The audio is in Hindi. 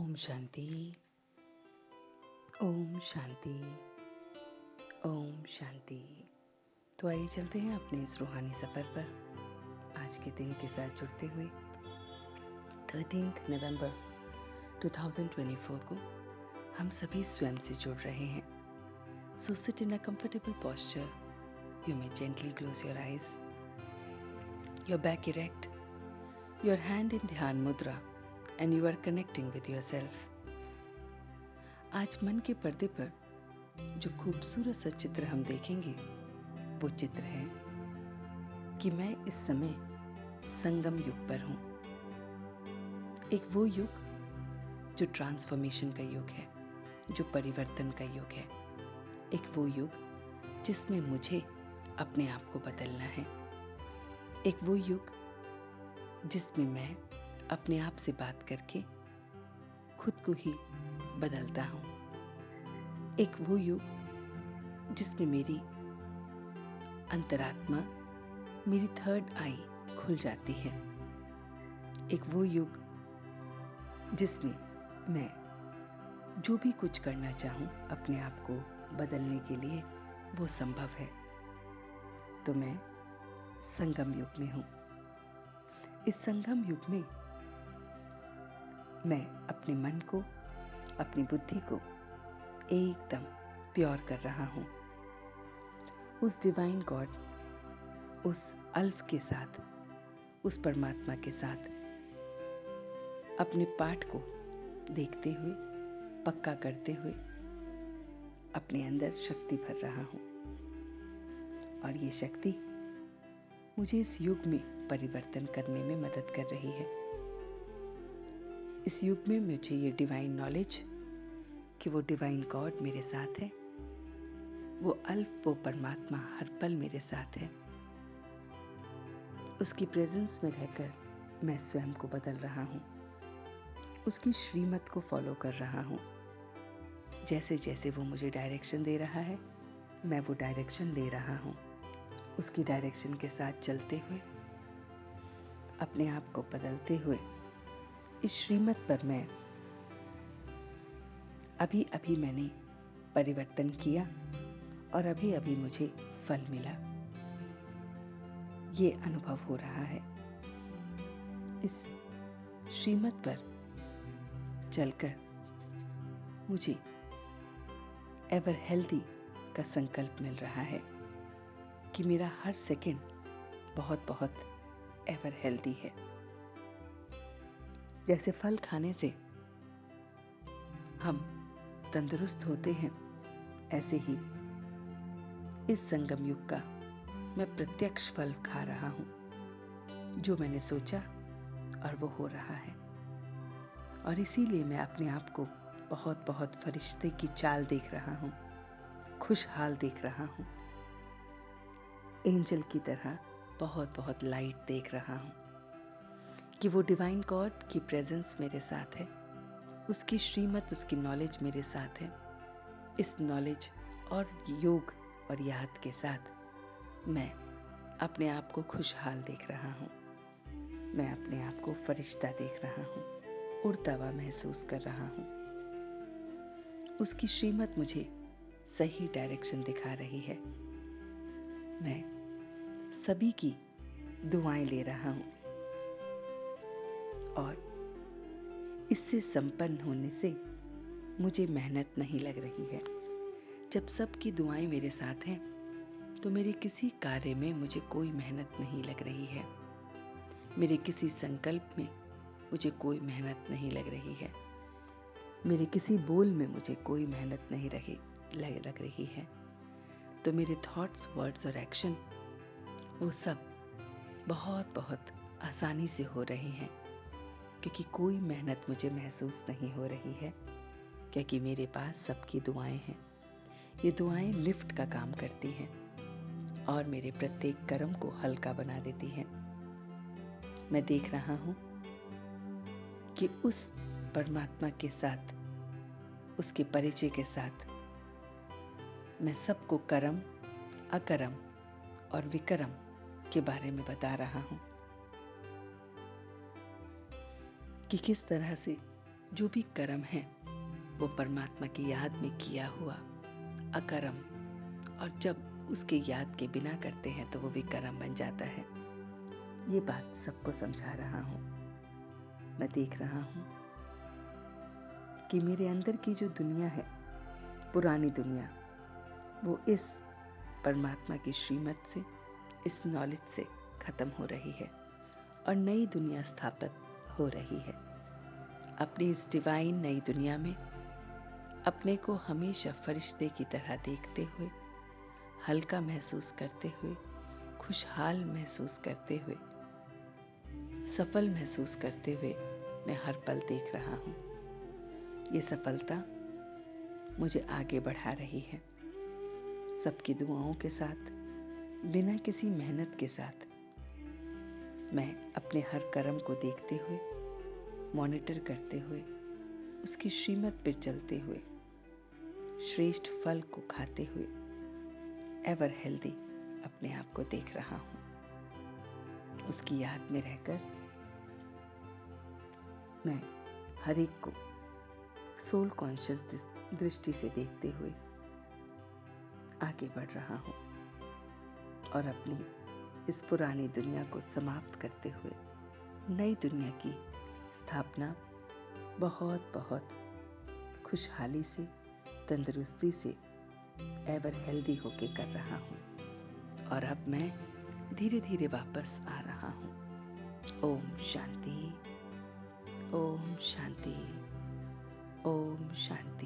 ओम शांति। ओम शांति। ओम शांति। तो आइए चलते हैं अपने इस रूहानी सफ़र पर आज के दिन के साथ जुड़ते हुए 13 नवंबर 2024 को हम सभी स्वयं से जुड़ रहे हैं। So sit in a comfortable posture. You may gently close your eyes. Your back erect. Your hand in ध्यान मुद्रा and you are connecting with yourself. आज मन के पर्दे पर जो खूबसूरत सा चित्र हम देखेंगे वो चित्र है कि मैं इस समय संगम युग पर हूँ। एक वो युग जो ट्रांसफॉर्मेशन का युग है, जो परिवर्तन का युग है। एक वो युग जिसमें मुझे अपने आप को बदलना है। एक वो युग जिसमें मैं अपने आप से बात करके खुद को ही बदलता हूँ। एक वो युग जिसमें मेरी अंतरात्मा, मेरी थर्ड आई खुल जाती है। एक वो युग जिसमें मैं जो भी कुछ करना चाहूँ अपने आप को बदलने के लिए वो संभव है। तो मैं संगम युग में हूँ। इस संगम युग में मैं अपने मन को, अपनी बुद्धि को एकदम प्योर कर रहा हूँ। उस डिवाइन गॉड, उस अल्फ के साथ, उस परमात्मा के साथ अपने पाठ को देखते हुए, पक्का करते हुए अपने अंदर शक्ति भर रहा हूँ। और ये शक्ति मुझे इस युग में परिवर्तन करने में मदद कर रही है। इस युग में मुझे ये डिवाइन नॉलेज कि वो डिवाइन गॉड मेरे साथ है, वो अल्फ, वो परमात्मा हर पल मेरे साथ है। उसकी प्रेजेंस में रहकर मैं स्वयं को बदल रहा हूँ। उसकी श्रीमत को फॉलो कर रहा हूँ। जैसे जैसे वो मुझे डायरेक्शन दे रहा है, मैं वो डायरेक्शन ले रहा हूँ। उसकी डायरेक्शन के साथ चलते हुए, अपने आप को बदलते हुए, इस श्रीमत पर मैं अभी अभी मैंने परिवर्तन किया और अभी अभी मुझे फल मिला। ये अनुभव हो रहा है। इस श्रीमत पर चलकर मुझे एवर हेल्दी का संकल्प मिल रहा है कि मेरा हर सेकंड बहुत बहुत एवर हेल्दी है। जैसे फल खाने से हम तंदुरुस्त होते हैं, ऐसे ही इस संगम युग का मैं प्रत्यक्ष फल खा रहा हूँ। जो मैंने सोचा और वो हो रहा है। और इसीलिए मैं अपने आप को बहुत बहुत फरिश्ते की चाल देख रहा हूँ, खुशहाल देख रहा हूँ, एंजल की तरह बहुत बहुत लाइट देख रहा हूँ कि वो डिवाइन गॉड की प्रेजेंस मेरे साथ है, उसकी श्रीमत, उसकी नॉलेज मेरे साथ है। इस नॉलेज और योग और याद के साथ मैं अपने आप को खुशहाल देख रहा हूँ। मैं अपने आप को फरिश्ता देख रहा हूँ, उड़ता हुआ महसूस कर रहा हूँ। उसकी श्रीमत मुझे सही डायरेक्शन दिखा रही है। मैं सभी की दुआएं ले रहा हूँ और इससे संपन्न होने से मुझे मेहनत नहीं लग रही है। जब सबकी दुआएं मेरे साथ हैं तो मेरे किसी कार्य में मुझे कोई मेहनत नहीं लग रही है। मेरे किसी संकल्प में मुझे कोई मेहनत नहीं लग रही है। मेरे किसी बोल में मुझे कोई मेहनत नहीं लग रही है। तो मेरे थॉट्स, वर्ड्स और एक्शन वो सब बहुत बहुत आसानी से हो रहे हैं, क्योंकि कोई मेहनत मुझे महसूस नहीं हो रही है, क्योंकि मेरे पास सबकी दुआएं हैं। ये दुआएं लिफ्ट का काम करती हैं और मेरे प्रत्येक कर्म को हल्का बना देती हैं। मैं देख रहा हूँ कि उस परमात्मा के साथ, उसके परिचय के साथ मैं सबको कर्म, अकर्म और विकर्म के बारे में बता रहा हूँ कि किस तरह से जो भी कर्म है वो परमात्मा की याद में किया हुआ अकर्म, और जब उसके याद के बिना करते हैं तो वो भी कर्म बन जाता है। ये बात सबको समझा रहा हूँ। मैं देख रहा हूँ कि मेरे अंदर की जो दुनिया है, पुरानी दुनिया, वो इस परमात्मा की श्रीमत से, इस नॉलेज से खत्म हो रही है और नई दुनिया स्थापित हो रही है। अपनी इस डिवाइन नई दुनिया में अपने को हमेशा फरिश्ते की तरह देखते हुए, हल्का महसूस करते हुए, खुशहाल महसूस करते हुए, सफल महसूस करते हुए मैं हर पल देख रहा हूँ। ये सफलता मुझे आगे बढ़ा रही है। सबकी दुआओं के साथ, बिना किसी मेहनत के साथ, मैं अपने हर कर्म को देखते हुए, मॉनिटर करते हुए, उसकी श्रीमत पर चलते हुए, श्रेष्ठ फल को खाते हुए एवर हेल्दी अपने आप को देख रहा हूँ। उसकी याद में रहकर मैं हर एक को सोल कॉन्शियस दृष्टि से देखते हुए आगे बढ़ रहा हूँ और अपनी इस पुरानी दुनिया को समाप्त करते हुए नई दुनिया की स्थापना बहुत बहुत खुशहाली से, तंदुरुस्ती से, एवर हेल्दी होके कर रहा हूँ। और अब मैं धीरे धीरे वापस आ रहा हूँ। ओम शांति, ओम शांति, ओम शांति।